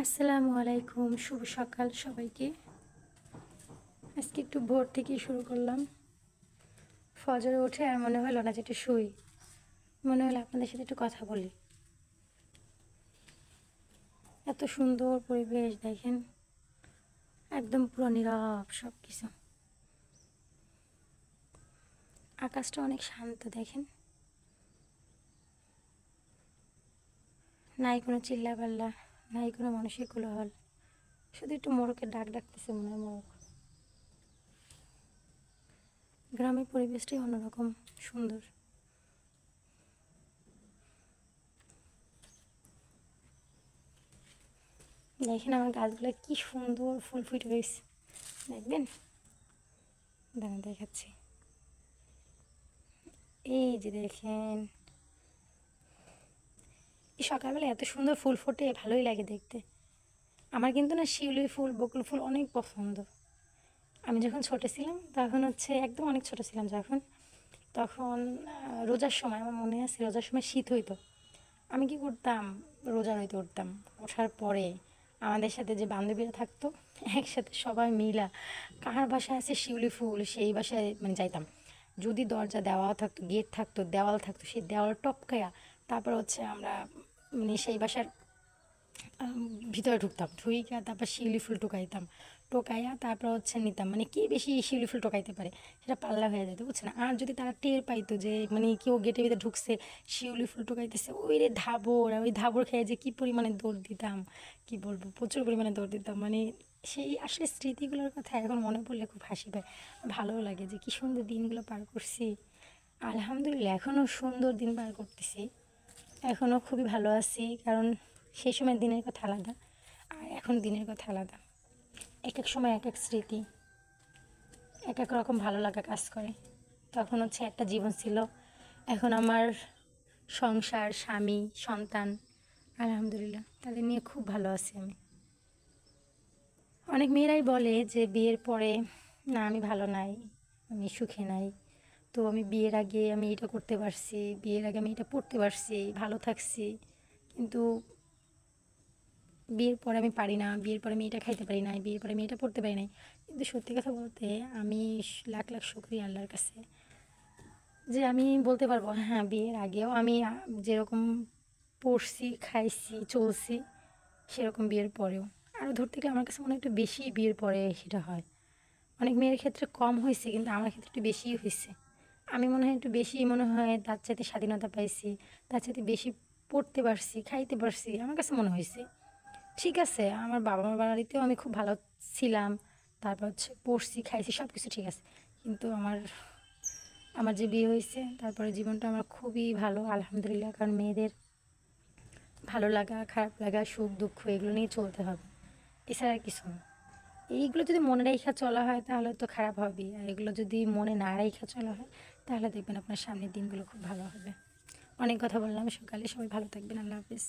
আসসালামু আলাইকুম, শুভ সকাল সবাইকে। আজকে একটু ভোর থেকেই শুরু করলাম। ফজরে উঠে আর মনে হলো না যে একটু শুই, মনে হলো আপনাদের সাথে একটু কথা বলি। এত সুন্দর পরিবেশ দেখেন, একদম পুরো নীরব সব কিছু। আকাশটা অনেক শান্ত দেখেন, নাই কোনো চিল্লা পাল্লা, নাই কোনো মানুষের কোলাহল, শুধু একটু মোরগের ডাক ডাকতেছে, মনে হয় মোরগ। গ্রামের পরিবেশটাই অন্যরকম সুন্দর। দেখেন আমার গাছগুলো কি সুন্দর ফুল ফুটে রয়েছে, দেখবেন, দাঁড়া দেখাচ্ছি। এই যে দেখেন, এই সকালবেলা এত সুন্দর ফুল ফোটে, ভালোই লাগে দেখতে। আমার কিন্তু না শিউলি ফুল, বকুল ফুল অনেক পছন্দ। আমি যখন ছোট ছিলাম তখন একদম অনেক ছোট ছিলাম যখন, তখন রোজার সময় আমার মনে আছে, রোজার সময় শীত হইতো। আমি কি করতাম, রোজা হইতে উঠতাম, ওঠার পরে আমাদের সাথে যে বান্ধবীরা থাকতো, একসাথে সবাই মিলা কার বাসায় আছে শিউলি ফুল সেই বাসায় মানে যাইতাম। যদি দরজা দেওয়া থাকতো, গেট থাকতো, দেওয়াল থাকতো, সেই দেওয়াল টপকায়া তারপর আমরা মানে সেই বাসার আম, ভিতরে ঢুকতাম, ঢুইকা তারপর শিউলি ফুল টোকাইতাম, টোকাইয়া তারপর নিতাম, মানে কে বেশি শিউলি ফুল টোকাইতে পারে সেটা পাল্লা হয়ে যেত, বুঝছেন। আর যদি তারা টের পাইতো যে মানে কেউ গেটের ভিতরে ঢুকছে, শিউলি ফুল টোকাইতেছে, ওই রে ধাবর, আর ওই ধাবর খেয়ে যে কি পরিমাণে দৌড় দিতাম, কি বলবো, প্রচুর পরিমাণে দৌড় দিতাম। মানে সেই আসলে স্মৃতিগুলোর কথা এখন মনে পড়লে খুব হাসি পায়, ভালোও লাগে যে কি সুন্দর দিনগুলো পার করছি। আলহামদুলিল্লাহ এখনও সুন্দর দিন পার করতেছি, এখনও খুবই ভালো আছি, কারণ সেই সময় দিনের কথা আলাদা আর এখন দিনের কথা আলাদা। এক এক সময় এক এক স্মৃতি, এক এক রকম ভালো লাগা কাজ করে। তখন একটা জীবন ছিল, এখন আমার সংসার, স্বামী, সন্তান, আলহামদুলিল্লাহ তাদের নিয়ে খুব ভালো আছি আমি। অনেক মেয়েরাই বলে যে বিয়ের পরে না আমি ভালো নাই, আমি সুখে নাই, তো আমি বিয়ের আগে আমি এটা করতে পারছি, বিয়ের আগে আমি এটা পড়তে পারছি, ভালো থাকছি, কিন্তু বিয়ের পরে আমি পারি না, বিয়ের পরে আমি এটা খাইতে পারি না, বিয়ের পরে আমি এটা পড়তে পারি নাই। কিন্তু সত্যি কথা বলতে আমি লাখ লাখ শুকরিয়া আল্লাহর কাছে যে আমি বলতে পারবো হ্যাঁ, বিয়ের আগেও আমি যেরকম পড়ছি, খাইছি, চলছি, সেরকম বিয়ের পরেও। আরও ধরতে গেলে আমার কাছে মনে হয় একটু বেশি বিয়ের পরে সেটা হয়। অনেক মেয়ের ক্ষেত্রে কম হয়েছে, কিন্তু আমার ক্ষেত্রে একটু বেশিই হয়েছে। আমি মনে হয় একটু বেশি, মনে হয় তার চাইতে স্বাধীনতা পাইছি, তার চাইতে বেশি পড়তে পারছি, খাইতে পারছি, আমার কাছে মনে হয়েছে। ঠিক আছে, আমার বাবা মার বাড়িতেও আমি খুব ভালো ছিলাম, তারপর পড়ছি, খাইছি, সব কিছু ঠিক আছে, কিন্তু আমার আমার যে বিয়ে হয়েছে তারপরে জীবনটা আমার খুবই ভালো আলহামদুলিল্লাহ। কারণ মেয়েদের ভালো লাগা, খারাপ লাগা, সুখ দুঃখ এগুলো নিয়ে চলতে হবে, এছাড়া আর কিছু না। এইগুলো যদি মনে রেখা চলা হয় তাহলে তো খারাপ হবেই, আর এগুলো যদি মনে না রেখা চলা হয় তাহলে দেখবেন আপনার সামনের দিনগুলো খুব ভালো হবে। অনেক কথা বললাম সকালে, সবাই ভালো থাকবেন, আল্লাহ হাফিজ।